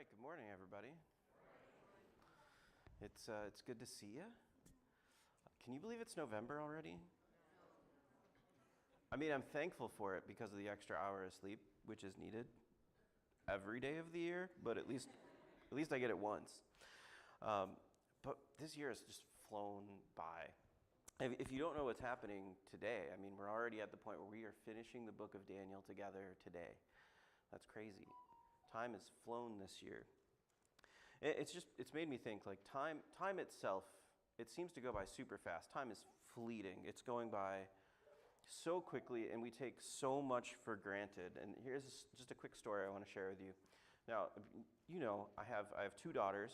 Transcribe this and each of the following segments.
right, good morning, everybody. It's good to see you. Can you believe it's November already? I mean, I'm thankful for it because of the extra hour of sleep, which is needed every day of the year, but at least I get it once. But this year has just flown by. If you don't know what's happening today, I mean, we're already at the point where we are finishing the book of Daniel together today. That's crazy. Time has flown this year. It's made me think, like, time itself, it seems to go by super fast. Time is fleeting. It's going by so quickly, and we take so much for granted. And here's just a quick story I want to share with you. Now, I have two daughters.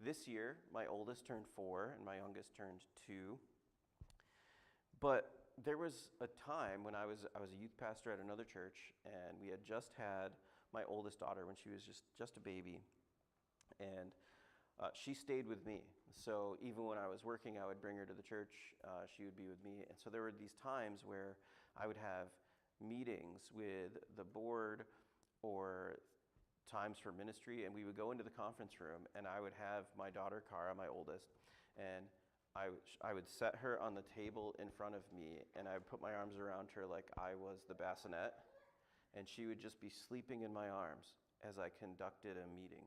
This year, my oldest turned 4, and my youngest turned 2. But there was a time when I was a youth pastor at another church, and we had just had my oldest daughter when she was just a baby. And she stayed with me. So even when I was working, I would bring her to the church. She would be with me. And so there were these times where I would have meetings with the board or times for ministry, and we would go into the conference room, and I would have my daughter, Cara, my oldest, and I would set her on the table in front of me, and I would put my arms around her like I was the bassinet, and she would just be sleeping in my arms as I conducted a meeting.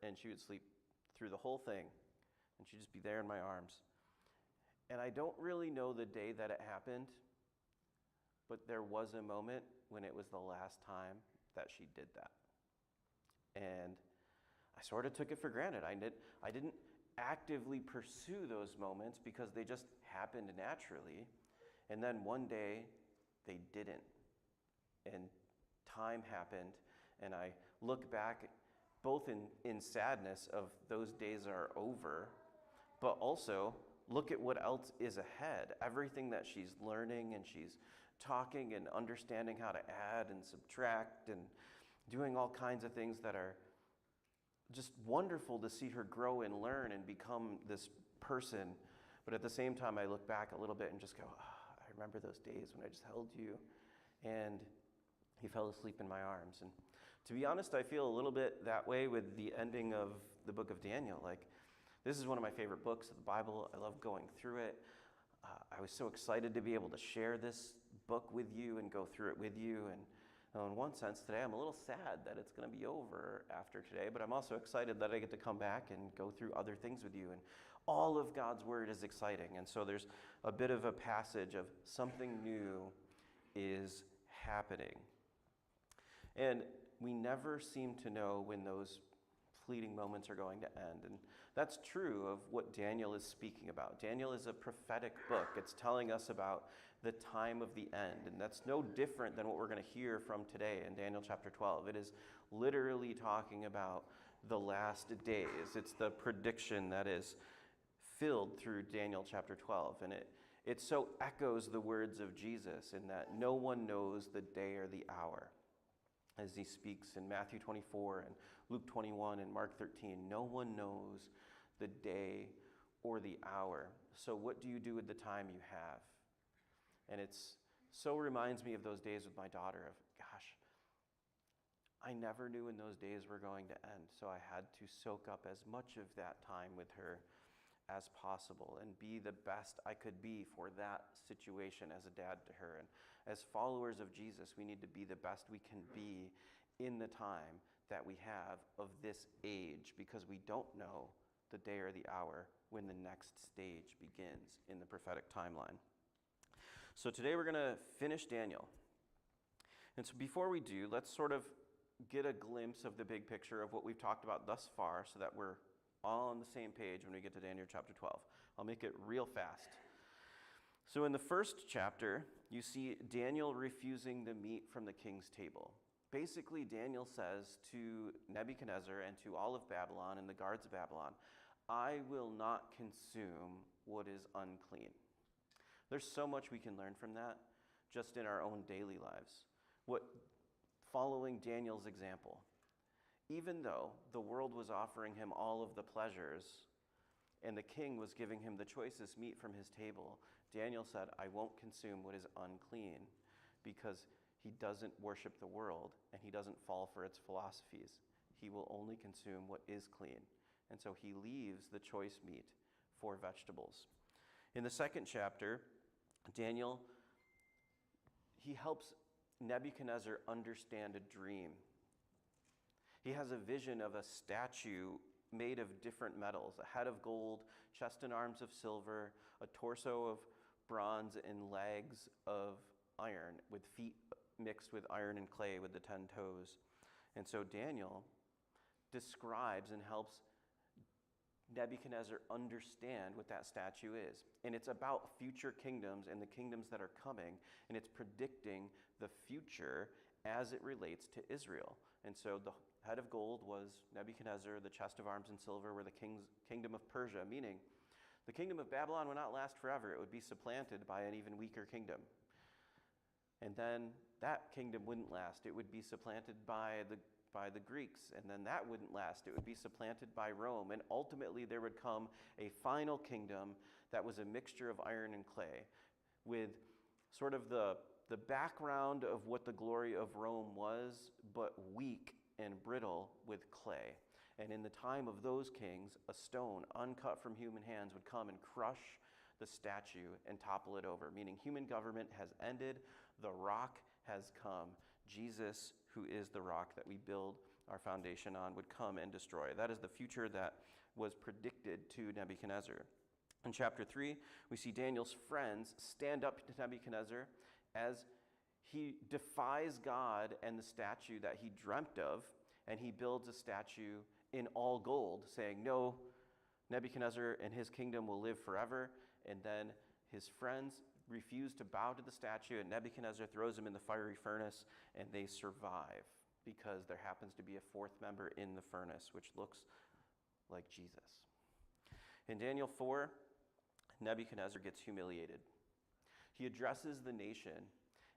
And she would sleep through the whole thing, and she'd just be there in my arms. And I don't really know the day that it happened, but there was a moment when it was the last time that she did that. And I sort of took it for granted. I didn't actively pursue those moments because they just happened naturally. And then one day, they didn't. And time happened, and I look back both in sadness of those days are over, but also look at what else is ahead. Everything that she's learning, and she's talking and understanding how to add and subtract and doing all kinds of things that are just wonderful to see her grow and learn and become this person. But at the same time, I look back a little bit and just go, I remember those days when I just held you and he fell asleep in my arms. And to be honest, I feel a little bit that way with the ending of the book of Daniel. Like, this is one of my favorite books of the Bible. I love going through it. I was so excited to be able to share this book with you and go through it with you. And in one sense, today I'm a little sad that it's going to be over after today, but I'm also excited that I get to come back and go through other things with you. And all of God's word is exciting. And so there's a bit of a passage of something new is happening. And we never seem to know when those fleeting moments are going to end. And that's true of what Daniel is speaking about. Daniel is a prophetic book. It's telling us about the time of the end. And that's no different than what we're going to hear from today in Daniel chapter 12. It is literally talking about the last days. It's the prediction that is filled through Daniel chapter 12. And it so echoes the words of Jesus in that no one knows the day or the hour. As he speaks in Matthew 24 and Luke 21 and Mark 13, no one knows the day or the hour. So what do you do with the time you have? And it's so reminds me of those days with my daughter of, gosh, I never knew when those days were going to end. So I had to soak up as much of that time with her as possible and be the best I could be for that situation as a dad to her. And as followers of Jesus, we need to be the best we can be in the time that we have of this age, because we don't know the day or the hour when the next stage begins in the prophetic timeline. So today we're going to finish Daniel. And so before we do, let's sort of get a glimpse of the big picture of what we've talked about thus far so that we're all on the same page when we get to Daniel chapter 12. I'll make it real fast. So in the first chapter, you see Daniel refusing the meat from the king's table. Basically, Daniel says to Nebuchadnezzar and to all of Babylon and the guards of Babylon, I will not consume what is unclean. There's so much we can learn from that just in our own daily lives. Following Daniel's example. Even though the world was offering him all of the pleasures and the king was giving him the choicest meat from his table, Daniel said, I won't consume what is unclean, because He doesn't worship the world, and he doesn't fall for its philosophies. He will only consume what is clean. And so he leaves the choice meat for vegetables. In the second chapter, Daniel, he helps Nebuchadnezzar understand a dream. He has a vision of a statue made of different metals, a head of gold, chest and arms of silver, a torso of bronze, and legs of iron, with feet mixed with iron and clay with the 10 toes. And so Daniel describes and helps Nebuchadnezzar understand what that statue is. And it's about future kingdoms and the kingdoms that are coming, and it's predicting the future as it relates to Israel. And so the head of gold was Nebuchadnezzar, the chest of arms and silver were the kingdom of Persia, meaning the kingdom of Babylon would not last forever. It would be supplanted by an even weaker kingdom. And then that kingdom wouldn't last. It would be supplanted by the Greeks, and then that wouldn't last. It would be supplanted by Rome, and ultimately there would come a final kingdom that was a mixture of iron and clay, with sort of the background of what the glory of Rome was, but weak and brittle with clay. And in the time of those kings, a stone uncut from human hands would come and crush the statue and topple it over, meaning human government has ended, the rock has come. Jesus, who is the rock that we build our foundation on, would come and destroy. That is the future that was predicted to Nebuchadnezzar. In chapter 3, we see Daniel's friends stand up to Nebuchadnezzar as he defies God and the statue that he dreamt of, and he builds a statue in all gold, saying, no, Nebuchadnezzar and his kingdom will live forever. And then his friends refuse to bow to the statue, and Nebuchadnezzar throws them in the fiery furnace, and they survive because there happens to be a fourth member in the furnace, which looks like Jesus. In Daniel 4, Nebuchadnezzar gets humiliated. He addresses the nation,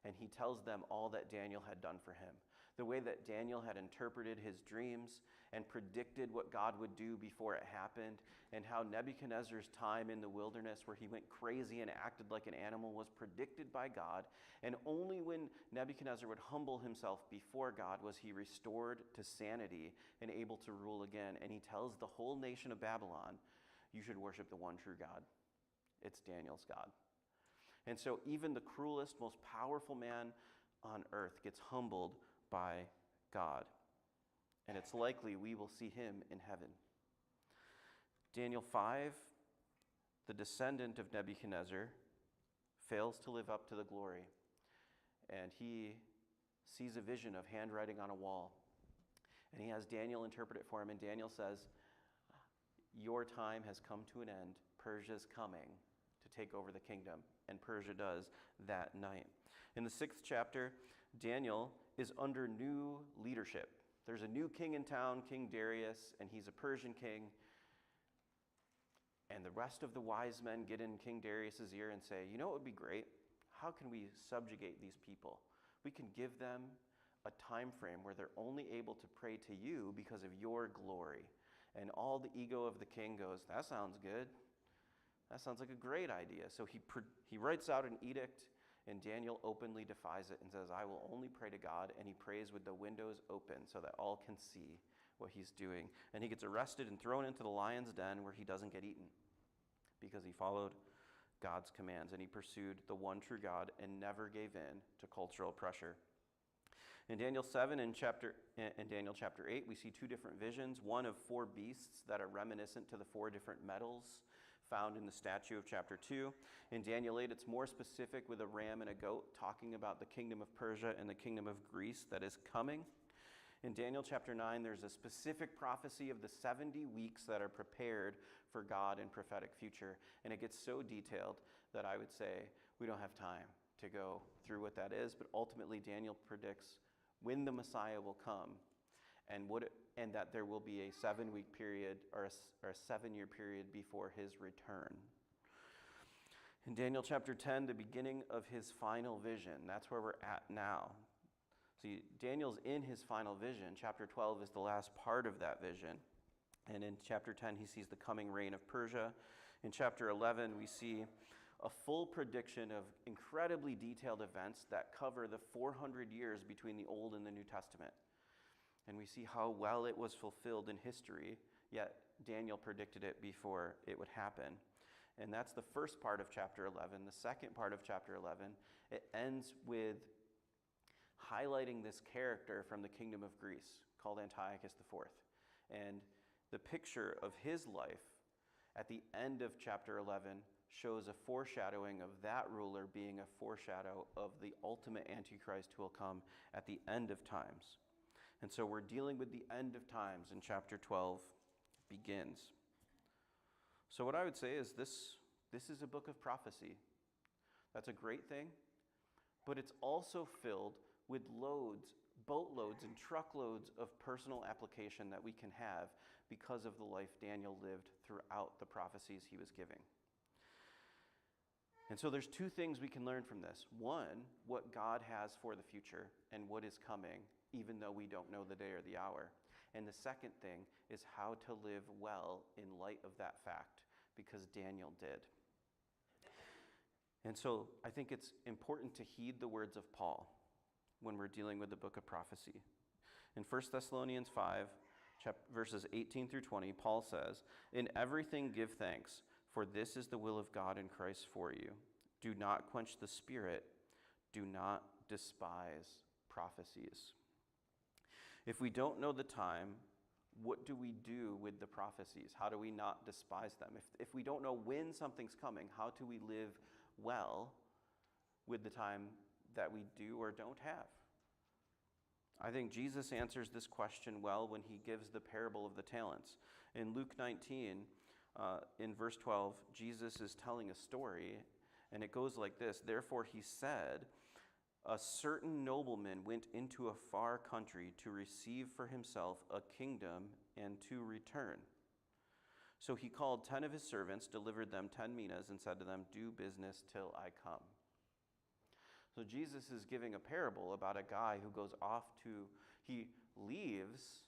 and he tells them all that Daniel had done for him. The way that Daniel had interpreted his dreams and predicted what God would do before it happened, and how Nebuchadnezzar's time in the wilderness where he went crazy and acted like an animal was predicted by God. And only when Nebuchadnezzar would humble himself before God was he restored to sanity and able to rule again. And he tells the whole nation of Babylon, you should worship the one true God. It's Daniel's God. And so even the cruelest, most powerful man on earth gets humbled by God. And it's likely we will see him in heaven. Daniel 5, the descendant of Nebuchadnezzar, fails to live up to the glory. And he sees a vision of handwriting on a wall. And he has Daniel interpret it for him. And Daniel says, your time has come to an end. Persia's coming to take over the kingdom. And Persia does that night. In the 6th chapter, Daniel is under new leadership. There's a new king in town, King Darius, and he's a Persian king. And the rest of the wise men get in King Darius's ear and say, you know what would be great? How can we subjugate these people? We can give them a time frame where they're only able to pray to you because of your glory. And all the ego of the king goes, that sounds good. That sounds like a great idea. So he writes out an edict, and Daniel openly defies it and says, I will only pray to God. And he prays with the windows open so that all can see what he's doing. And he gets arrested and thrown into the lion's den where he doesn't get eaten because he followed God's commands and he pursued the one true God and never gave in to cultural pressure. In Daniel 7 and Daniel chapter 8, we see two different visions, one of 4 beasts that are reminiscent to the 4 different metals found in the statue of chapter 2. In Daniel 8, it's more specific with a ram and a goat, talking about the kingdom of Persia and the kingdom of Greece that is coming. In Daniel chapter 9, there's a specific prophecy of the 70 weeks that are prepared for God in prophetic future. And it gets so detailed that I would say we don't have time to go through what that is. But ultimately, Daniel predicts when the Messiah will come and that there will be a 7-week period or a 7-year period before his return. In Daniel chapter 10, the beginning of his final vision, that's where we're at now. See, Daniel's in his final vision. Chapter 12 is the last part of that vision. And in chapter 10, he sees the coming reign of Persia. In chapter 11, we see a full prediction of incredibly detailed events that cover the 400 years between the Old and the New Testament. And we see how well it was fulfilled in history, yet Daniel predicted it before it would happen. And that's the first part of chapter 11. The second part of chapter 11, it ends with highlighting this character from the kingdom of Greece called Antiochus IV. And the picture of his life at the end of chapter 11 shows a foreshadowing of that ruler being a foreshadow of the ultimate Antichrist who will come at the end of times. And so we're dealing with the end of times, and chapter 12 begins. So what I would say is this is a book of prophecy. That's a great thing, but it's also filled with boatloads and truckloads of personal application that we can have because of the life Daniel lived throughout the prophecies he was giving. And so there's two things we can learn from this. One, what God has for the future and what is coming, even though we don't know the day or the hour. And the second thing is how to live well in light of that fact, because Daniel did. And so I think it's important to heed the words of Paul when we're dealing with the book of prophecy. In 1 Thessalonians 5, verses 18 through 20, Paul says, "In everything give thanks, for this is the will of God in Christ for you. Do not quench the spirit. Do not despise prophecies." If we don't know the time, what do we do with the prophecies? How do we not despise them? If we don't know when something's coming, how do we live well with the time that we do or don't have? I think Jesus answers this question well when he gives the parable of the talents. In Luke 19, in verse 12, Jesus is telling a story, and it goes like this. "Therefore he said, a certain nobleman went into a far country to receive for himself a kingdom and to return. So he called 10 of his servants, delivered them 10 minas, and said to them, 'Do business till I come.'" So Jesus is giving a parable about a guy who goes off he leaves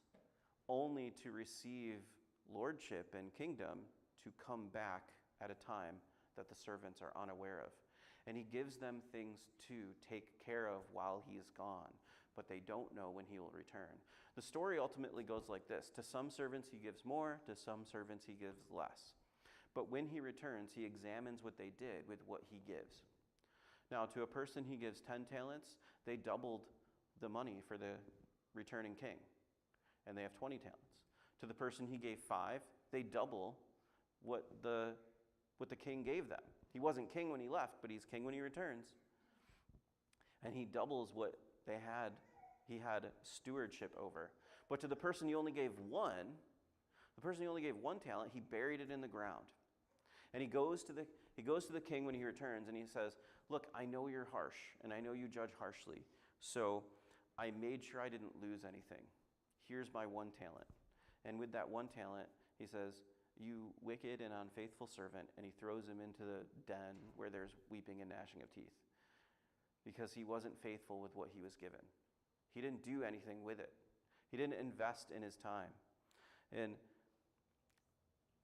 only to receive lordship and kingdom, to come back at a time that the servants are unaware of. And he gives them things to take care of while he is gone, but they don't know when he will return. The story ultimately goes like this. To some servants he gives more, to some servants he gives less. But when he returns, he examines what they did with what he gives. Now, to a person he gives 10 talents, they doubled the money for the returning king, and they have 20 talents. To the person he gave 5, they double what the king gave them. He wasn't king when he left, but he's king when he returns. And he doubles what he had stewardship over. But to the person he only gave one talent, he buried it in the ground. And he goes to the king when he returns, and he says, "Look, I know you're harsh, and I know you judge harshly, so I made sure I didn't lose anything. Here's my 1 talent. And with that 1 talent, he says, "You wicked and unfaithful servant," and he throws him into the den where there's weeping and gnashing of teeth, because he wasn't faithful with what he was given. He didn't do anything with it. He didn't invest in his time. And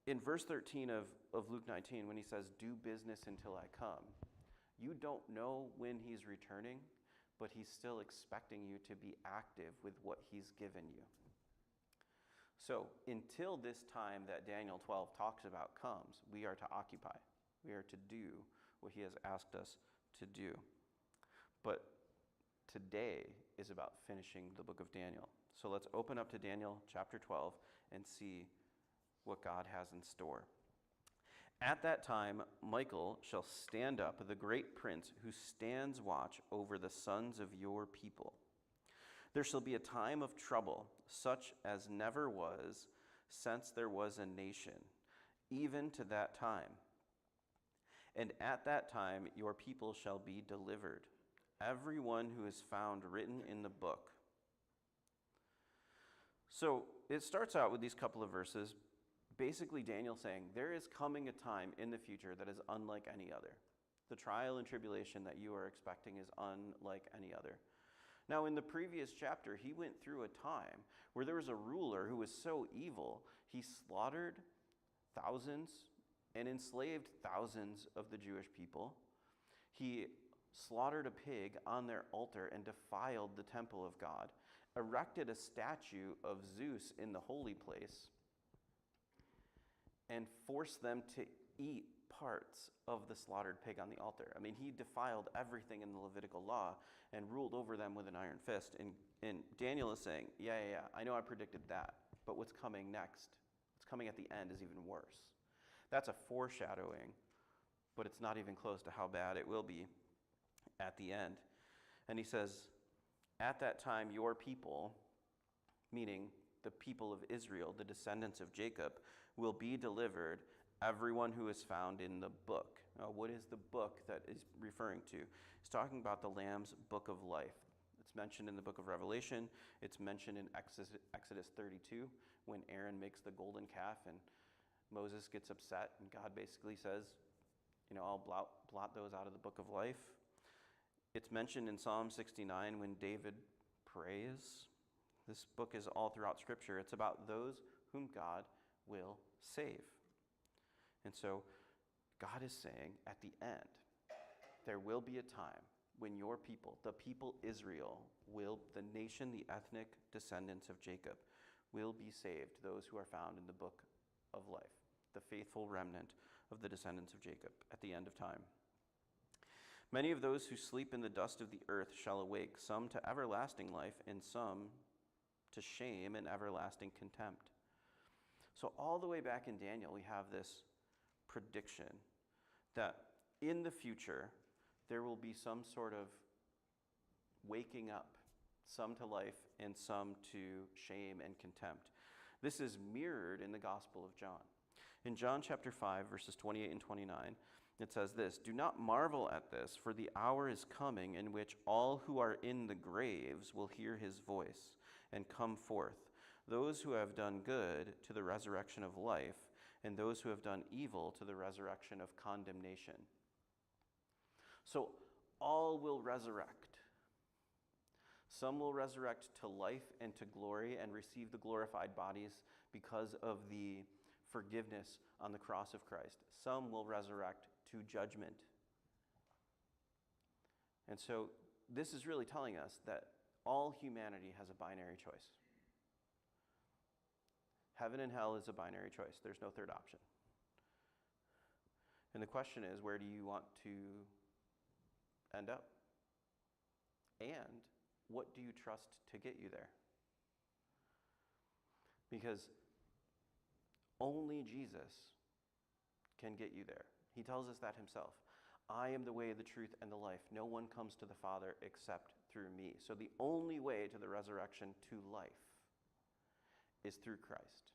in verse 13 of Luke 19, when he says, "Do business until I come," you don't know when he's returning, but he's still expecting you to be active with what he's given you. So until this time that Daniel 12 talks about comes, we are to occupy. We are to do what he has asked us to do. But today is about finishing the book of Daniel. So let's open up to Daniel chapter 12 and see what God has in store. "At that time, Michael shall stand up, the great prince who stands watch over the sons of your people. There shall be a time of trouble, such as never was since there was a nation, even to that time. And at that time your people shall be delivered, everyone who is found written in the book." So it starts out with these couple of verses, basically Daniel saying, there is coming a time in the future that is unlike any other. The trial and tribulation that you are expecting is unlike any other. Now, in the previous chapter, he went through a time where there was a ruler who was so evil, he slaughtered thousands and enslaved thousands of the Jewish people. He slaughtered a pig on their altar and defiled the temple of God, erected a statue of Zeus in the holy place, and forced them to eat parts of the slaughtered pig on the altar. I mean, he defiled everything in the Levitical law and ruled over them with an iron fist. And Daniel is saying, yeah, I know I predicted that, but what's coming next, what's coming at the end is even worse. That's a foreshadowing, but it's not even close to how bad it will be at the end. And he says, at that time, your people, meaning the people of Israel, the descendants of Jacob, will be delivered, everyone who is found in the book. Now, what is the book that is referring to? He's talking about the Lamb's book of life. It's mentioned in the book of Revelation. It's mentioned in Exodus 32 when Aaron makes the golden calf and Moses gets upset and God basically says, I'll blot those out of the book of life. It's mentioned in Psalm 69 when David prays. This book is all throughout Scripture. It's about those whom God will save. And so God is saying at the end, there will be a time when your people, the people Israel, the nation, the ethnic descendants of Jacob, will be saved, those who are found in the book of life, the faithful remnant of the descendants of Jacob at the end of time. Many of those who sleep in the dust of the earth shall awake, some to everlasting life and some to shame and everlasting contempt. So all the way back in Daniel, we have this prediction that in the future, there will be some sort of waking up, some to life and some to shame and contempt. This is mirrored in the Gospel of John. In John chapter 5, verses 28 and 29, it says this, "Do not marvel at this, for the hour is coming in which all who are in the graves will hear his voice and come forth, those who have done good to the resurrection of life, and those who have done evil to the resurrection of condemnation." So all will resurrect. Some will resurrect to life and to glory and receive the glorified bodies because of the forgiveness on the cross of Christ. Some will resurrect to judgment. And so this is really telling us that all humanity has a binary choice. Heaven and hell is a binary choice. There's no third option. And the question is, where do you want to end up? And what do you trust to get you there? Because only Jesus can get you there. He tells us that himself. I am the way, the truth, and the life. No one comes to the Father except through me. So the only way to the resurrection to life is through Christ.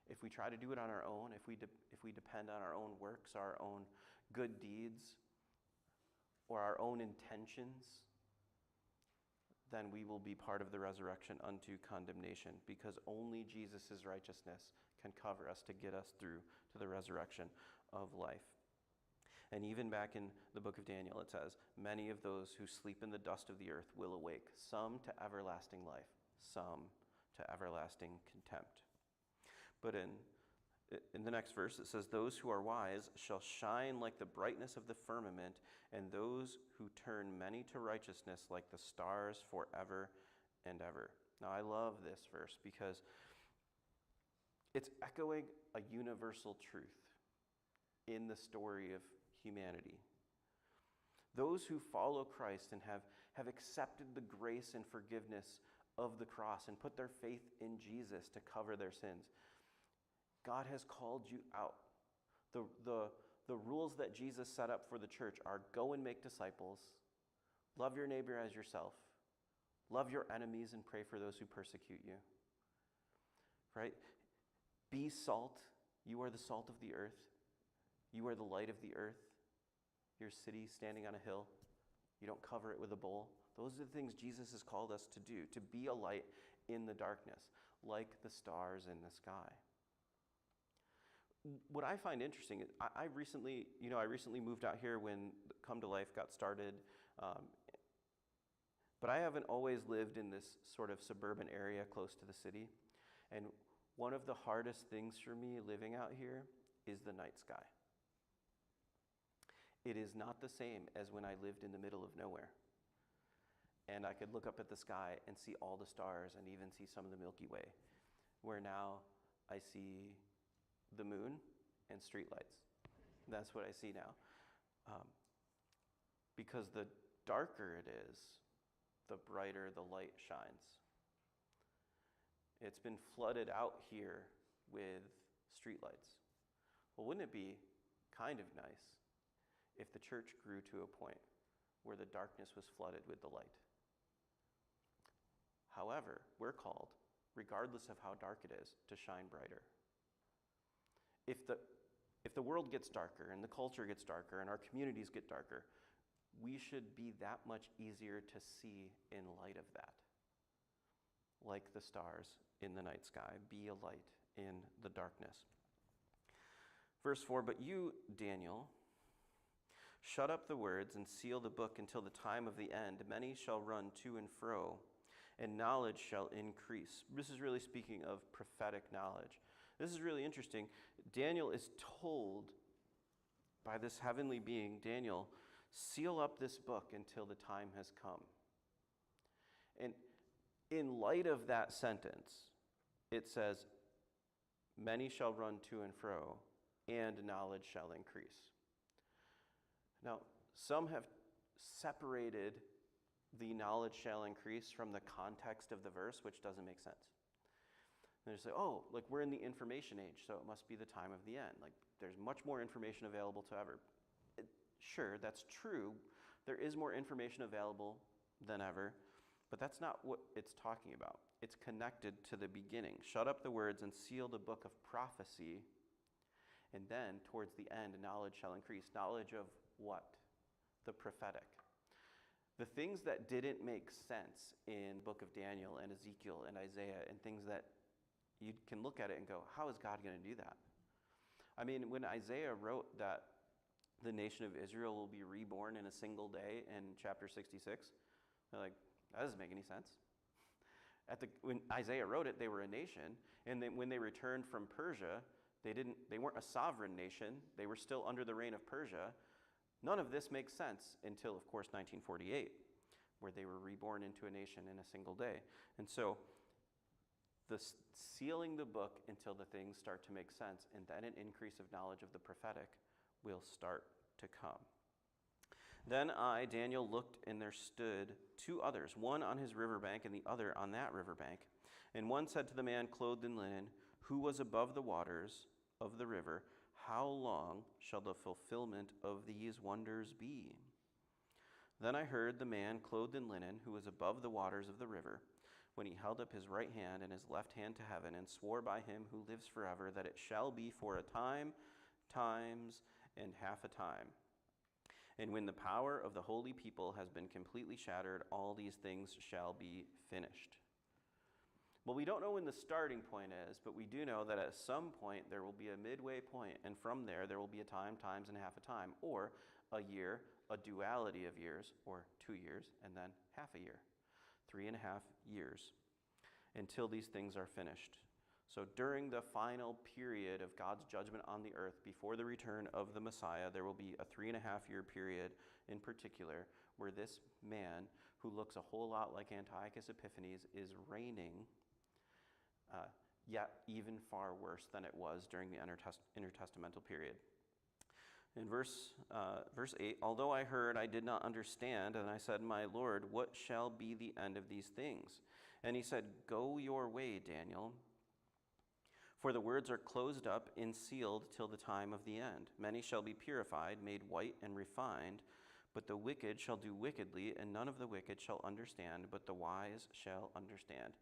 If we try to do it on our own, if we depend on our own works, our own good deeds, or our own intentions, then we will be part of the resurrection unto condemnation, because only Jesus' righteousness can cover us to get us through to the resurrection of life. And even back in the book of Daniel, it says, many of those who sleep in the dust of the earth will awake, some to everlasting life, some to everlasting contempt. But in the next verse, it says, those who are wise shall shine like the brightness of the firmament, and those who turn many to righteousness like the stars forever and ever. Now, I love this verse because it's echoing a universal truth in the story of humanity. Those who follow Christ and have accepted the grace and forgiveness of the cross and put their faith in Jesus to cover their sins, God has called you out. The rules that Jesus set up for the church are go and make disciples, love your neighbor as yourself, love your enemies and pray for those who persecute you. Right? Be salt. You are the salt of the earth. You are the light of the earth. Your city standing on a hill. You don't cover it with a bowl. Those are the things Jesus has called us to do, to be a light in the darkness, like the stars in the sky. What I find interesting is I recently moved out here when Come to Life got started, but I haven't always lived in this sort of suburban area close to the city. And one of the hardest things for me living out here is the night sky. it is not the same as when I lived in the middle of nowhere. And I could look up at the sky and see all the stars and even see some of the Milky Way, where now I see the moon and streetlights. That's what I see now. Because the darker it is, the brighter the light shines. It's been flooded out here with streetlights. Well, wouldn't it be kind of nice if the church grew to a point where the darkness was flooded with the light? However, we're called, regardless of how dark it is, to shine brighter. If the world gets darker and the culture gets darker and our communities get darker, we should be that much easier to see in light of that. Like the stars in the night sky, be a light in the darkness. Verse 4, but you, Daniel, shut up the words and seal the book until the time of the end. Many shall run to and fro, and knowledge shall increase. This is really speaking of prophetic knowledge. This is really interesting. Daniel is told by this heavenly being, Daniel, seal up this book until the time has come. And in light of that sentence, it says, many shall run to and fro, and knowledge shall increase. Now, some have separated the knowledge shall increase from the context of the verse, which doesn't make sense. And they say, oh, like we're in the information age, so it must be the time of the end. Like there's much more information available to ever. Sure, that's true. There is more information available than ever, but that's not what it's talking about. It's connected to the beginning. Shut up the words and seal the book of prophecy, and then towards the end, knowledge shall increase. Knowledge of what? The prophetic. The things that didn't make sense in the book of Daniel and Ezekiel and Isaiah and things that you can look at it and go, how is God going to do that? I mean, when Isaiah wrote that the nation of Israel will be reborn in a single day in chapter 66, they're like, that doesn't make any sense. When Isaiah wrote it, they were a nation, and then when they returned from Persia, they weren't a sovereign nation. They were still under the reign of Persia. None of this makes sense until, of course, 1948, where they were reborn into a nation in a single day. And so the sealing the book until the things start to make sense, and then an increase of knowledge of the prophetic will start to come. Then I, Daniel, looked, and there stood two others, one on his riverbank and the other on that riverbank. And one said to the man clothed in linen, who was above the waters of the river, how long shall the fulfillment of these wonders be? Then I heard the man clothed in linen, who was above the waters of the river, when he held up his right hand and his left hand to heaven, and swore by him who lives forever, that it shall be for a time, times, and half a time. And when the power of the holy people has been completely shattered, all these things shall be finished. Well, we don't know when the starting point is, but we do know that at some point there will be a midway point, and from there will be a time, times, and half a time, or a year, a duality of years, or 2 years, and then half a year, 3.5 years, until these things are finished. So during the final period of God's judgment on the earth, before the return of the Messiah, there will be a 3.5-year period in particular where this man, who looks a whole lot like Antiochus Epiphanes, is reigning, yet even far worse than it was during the intertestamental period. In verse 8, although I heard, I did not understand, and I said, my Lord, what shall be the end of these things? And he said, go your way, Daniel, for the words are closed up and sealed till the time of the end. Many shall be purified, made white and refined, but the wicked shall do wickedly, and none of the wicked shall understand, but the wise shall understand.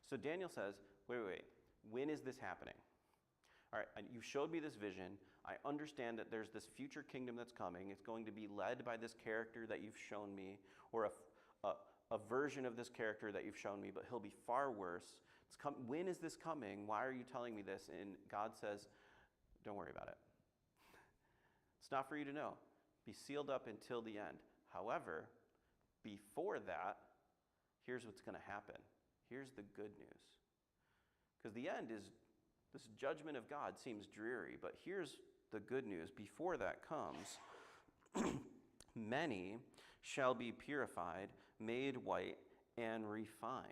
So Daniel says, wait, when is this happening? All right, you showed me this vision. I understand that there's this future kingdom that's coming. It's going to be led by this character that you've shown me, or a version of this character that you've shown me, but he'll be far worse. When is this coming? Why are you telling me this? And God says, don't worry about it. It's not for you to know. Be sealed up until the end. However, before that, here's what's going to happen. Here's the good news. Because the end is, this judgment of God seems dreary, but here's the good news. Before that comes, Many shall be purified, made white, and refined.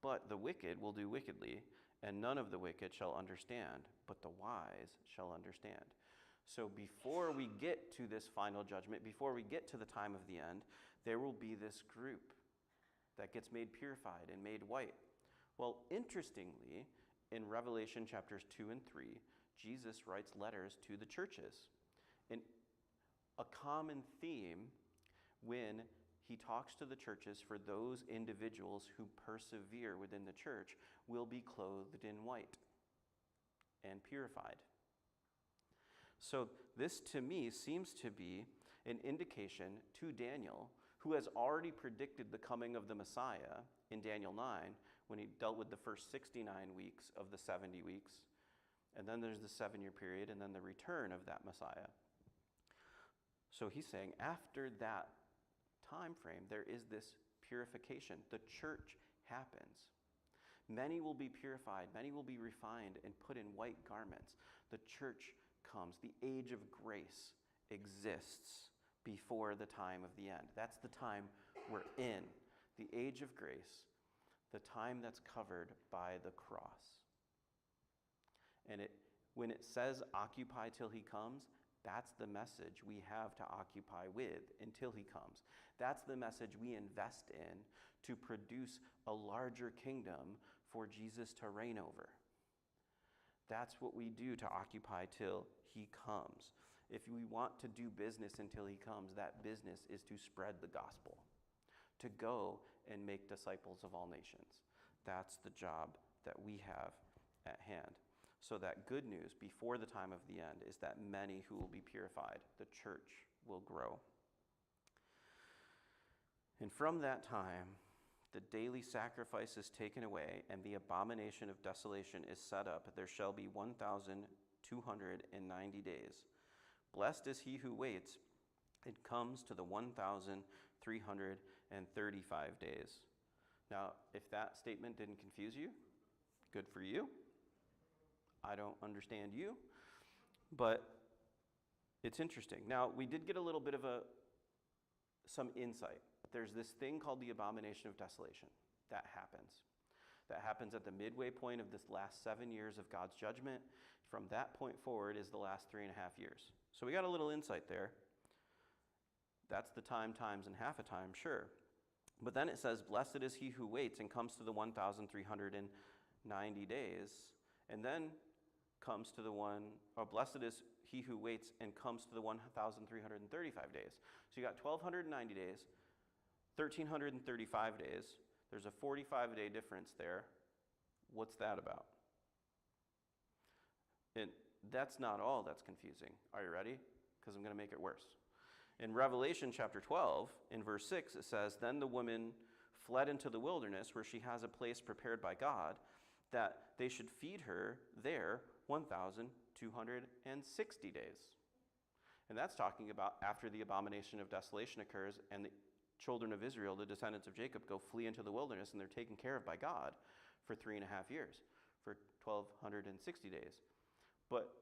But the wicked will do wickedly, and none of the wicked shall understand, but the wise shall understand. So before we get to this final judgment, before we get to the time of the end, there will be this group that gets made purified and made white. Well, interestingly, in Revelation chapters 2 and 3, Jesus writes letters to the churches. And a common theme when he talks to the churches for those individuals who persevere within the church will be clothed in white and purified. So this to me seems to be an indication to Daniel, who has already predicted the coming of the Messiah in Daniel 9 when he dealt with the first 69 weeks of the 70 weeks. And then there's the 7-year period and then the return of that Messiah. So he's saying after that time frame, there is this purification. The church happens. Many will be purified, many will be refined and put in white garments. The church comes. The age of grace exists before the time of the end. That's the time we're in. The age of grace, the time that's covered by the cross. And when it says occupy till he comes, that's the message we have to occupy with until he comes. That's the message we invest in to produce a larger kingdom for Jesus to reign over. That's what we do to occupy till he comes. If we want to do business until he comes, that business is to spread the gospel, to go and make disciples of all nations. That's the job that we have at hand. So that good news before the time of the end is that many who will be purified, the church will grow. And from that time, the daily sacrifice is taken away, and the abomination of desolation is set up. There shall be 1,290 days. Blessed is he who waits. It comes to the 1,335 days. Now, if that statement didn't confuse you, good for you. I don't understand you, but it's interesting. Now, we did get a little bit of some insight. There's this thing called the abomination of desolation that happens. That happens at the midway point of this last 7 years of God's judgment. From that point forward is the last 3.5 years. So we got a little insight there. That's the time times and half a time, sure. But then it says, blessed is he who waits and comes to the 1,390 days. And then comes to blessed is he who waits and comes to the 1,335 days. So you got 1,290 days, 1,335 days. There's a 45-day difference there. What's that about? And that's not all that's confusing. Are you ready? Because I'm going to make it worse. In Revelation chapter 12, in verse 6, it says, then the woman fled into the wilderness where she has a place prepared by God, that they should feed her there 1,260 days. And that's talking about after the abomination of desolation occurs and the children of Israel, the descendants of Jacob, go flee into the wilderness and they're taken care of by God for 3.5 years, for 1,260 days. But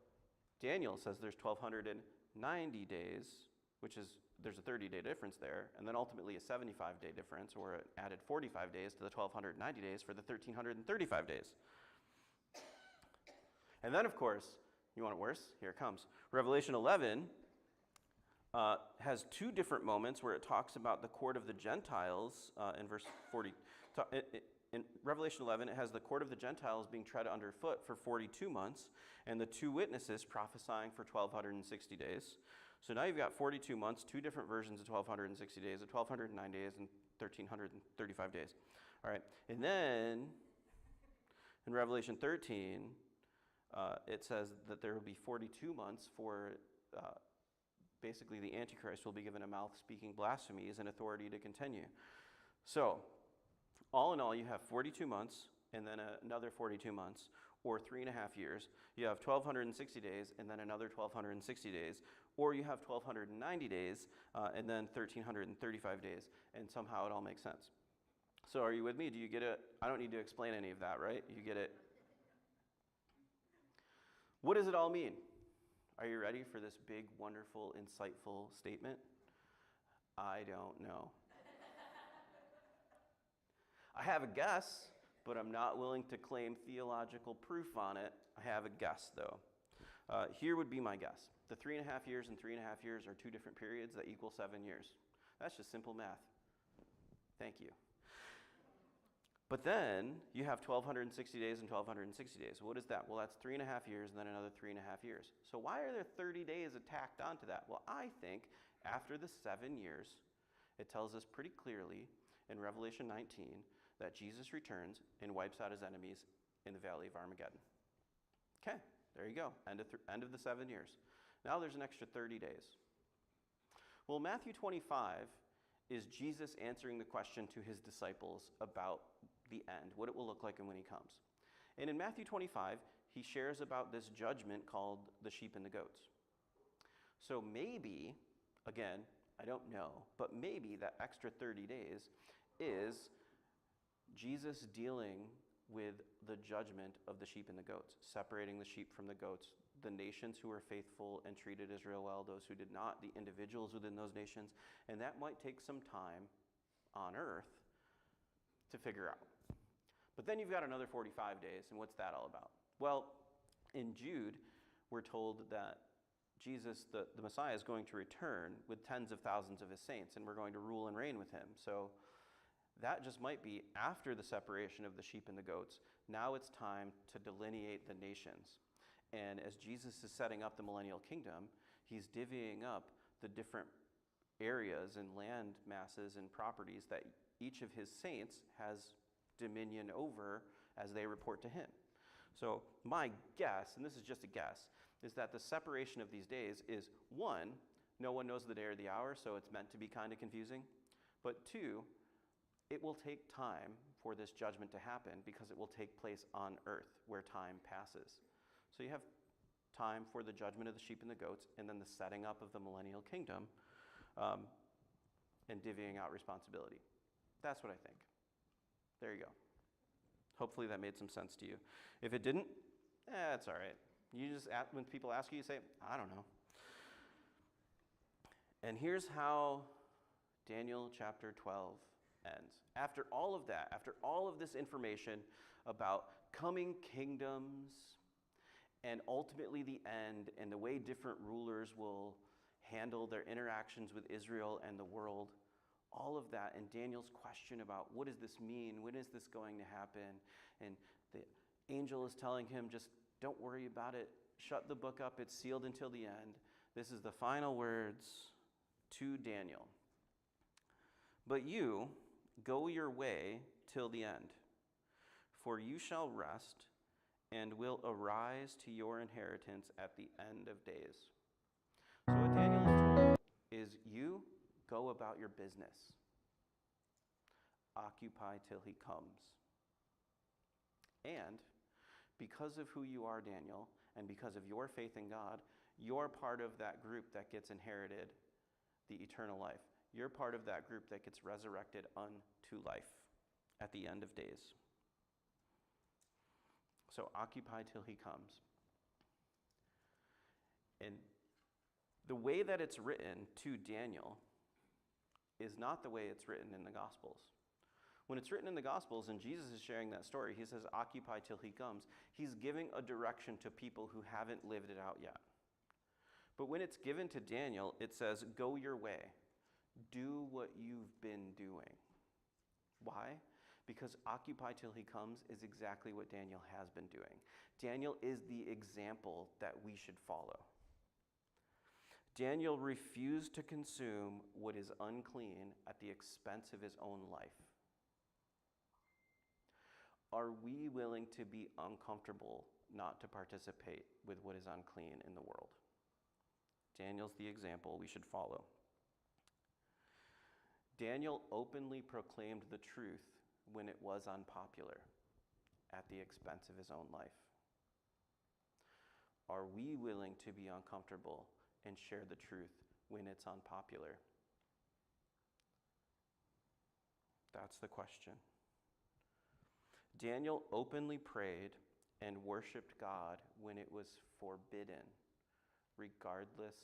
Daniel says there's 1,290 days, there's a 30-day difference there, and then ultimately a 75-day difference, or it added 45 days to the 1,290 days for the 1,335 days. And then, of course, you want it worse? Here it comes. Revelation 11 has two different moments where it talks about the court of the Gentiles in verse 40. In Revelation 11, it has the court of the Gentiles being tread underfoot for 42 months, and the two witnesses prophesying for 1,260 days. So now you've got 42 months, two different versions of 1,260 days, 1,209 days, and 1,335 days. All right, and then in Revelation 13, it says that there will be 42 months for basically the Antichrist will be given a mouth speaking blasphemies and authority to continue. So all in all, you have 42 months and then another 42 months, or 3.5 years. You have 1,260 days and then another 1,260 days, or you have 1,290 days and then 1,335 days, and somehow it all makes sense. So are you with me? Do you get it? I don't need to explain any of that, right? You get it? What does it all mean? Are you ready for this big, wonderful, insightful statement? I don't know. I have a guess, but I'm not willing to claim theological proof on it. I have a guess, though. Here would be my guess. The 3.5 years and 3.5 years are two different periods that equal 7 years. That's just simple math. Thank you. But then you have 1,260 days and 1,260 days. What is that? Well, that's 3.5 years and then another 3.5 years. So why are there 30 days tacked onto that? Well, I think after the 7 years, it tells us pretty clearly in Revelation 19 that Jesus returns and wipes out his enemies in the valley of Armageddon. Okay, there you go. End of the 7 years. Now there's an extra 30 days. Well, Matthew 25 is Jesus answering the question to his disciples about the end, what it will look like and when he comes. And in Matthew 25, he shares about this judgment called the sheep and the goats. So maybe, again, I don't know, but maybe that extra 30 days is Jesus dealing with the judgment of the sheep and the goats, separating the sheep from the goats, the nations who were faithful and treated Israel well, those who did not, the individuals within those nations, and that might take some time on earth to figure out. But then you've got another 45 days, and what's that all about? Well, in Jude, we're told that Jesus, the Messiah, is going to return with tens of thousands of his saints, and we're going to rule and reign with him. So that just might be after the separation of the sheep and the goats. Now it's time to delineate the nations. And as Jesus is setting up the millennial kingdom, he's divvying up the different areas and land masses and properties that each of his saints has dominion over as they report to him. So my guess, and this is just a guess, is that the separation of these days is, one, no one knows the day or the hour, so it's meant to be kind of confusing. But two, it will take time for this judgment to happen because it will take place on earth where time passes. So you have time for the judgment of the sheep and the goats and then the setting up of the millennial kingdom and divvying out responsibility. That's what I think. There you go. Hopefully that made some sense to you. If it didn't, it's all right. You just, when people ask you, you say, I don't know. And here's how Daniel chapter 12 ends. After all of that, after all of this information about coming kingdoms and ultimately the end and the way different rulers will handle their interactions with Israel and the world, all of that, and Daniel's question about what does this mean? When is this going to happen? And the angel is telling him, just don't worry about it. Shut the book up. It's sealed until the end. This is the final words to Daniel. But you go your way till the end, for you shall rest and will arise to your inheritance at the end of days. So what Daniel is told is you go about your business. Occupy till he comes. And because of who you are, Daniel, and because of your faith in God, you're part of that group that gets inherited the eternal life. You're part of that group that gets resurrected unto life at the end of days. So occupy till he comes. And the way that it's written to Daniel is not the way it's written in the Gospels. When it's written in the Gospels and Jesus is sharing that story, he says, occupy till he comes. He's giving a direction to people who haven't lived it out yet. But when it's given to Daniel, it says, go your way. Do what you've been doing. Why? Because occupy till he comes is exactly what Daniel has been doing. Daniel is the example that we should follow. Daniel refused to consume what is unclean at the expense of his own life. Are we willing to be uncomfortable not to participate with what is unclean in the world? Daniel's the example we should follow. Daniel openly proclaimed the truth when it was unpopular at the expense of his own life. Are we willing to be uncomfortable and share the truth when it's unpopular? That's the question. Daniel openly prayed and worshiped God when it was forbidden regardless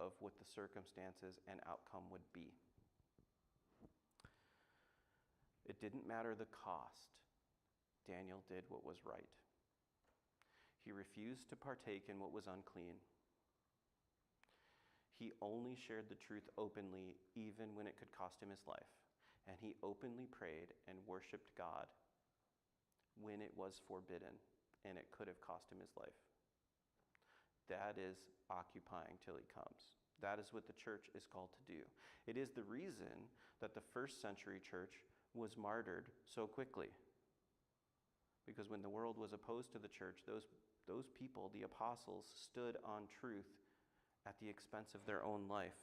of what the circumstances and outcome would be. It didn't matter the cost. Daniel did what was right. He refused to partake in what was unclean. He only shared the truth openly, even when it could cost him his life. And he openly prayed and worshiped God when it was forbidden and it could have cost him his life. That is occupying till he comes. That is what the church is called to do. It is the reason that the first century church was martyred so quickly. Because when the world was opposed to the church, those people, the apostles, stood on truth at the expense of their own life.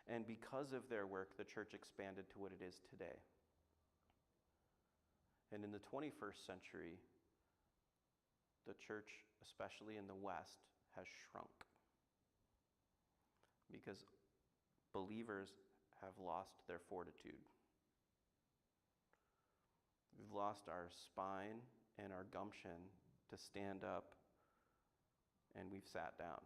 And because of their work, the church expanded to what it is today. And in the 21st century, the church, especially in the West, has shrunk. Because believers have lost their fortitude. We've lost our spine and our gumption to stand up, and we've sat down.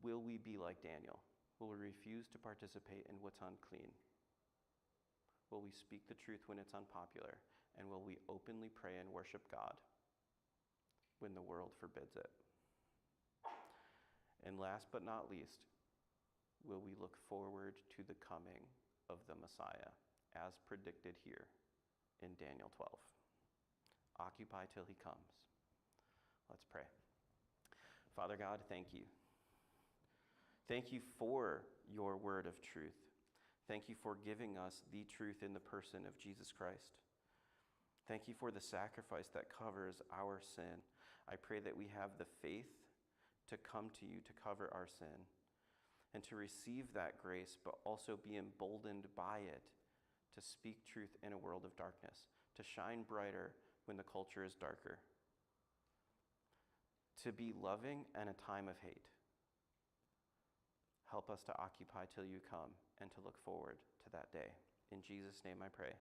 Will we be like Daniel? Will we refuse to participate in what's unclean? Will we speak the truth when it's unpopular? And will we openly pray and worship God when the world forbids it? And last but not least, will we look forward to the coming of the Messiah as predicted here in Daniel 12? Occupy till he comes. Let's pray. Father God, thank you. Thank you for your word of truth. Thank you for giving us the truth in the person of Jesus Christ. Thank you for the sacrifice that covers our sin. I pray that we have the faith to come to you to cover our sin and to receive that grace, but also be emboldened by it to speak truth in a world of darkness, to shine brighter when the culture is darker, to be loving in a time of hate. Help us to occupy till you come and to look forward to that day. In Jesus' name I pray.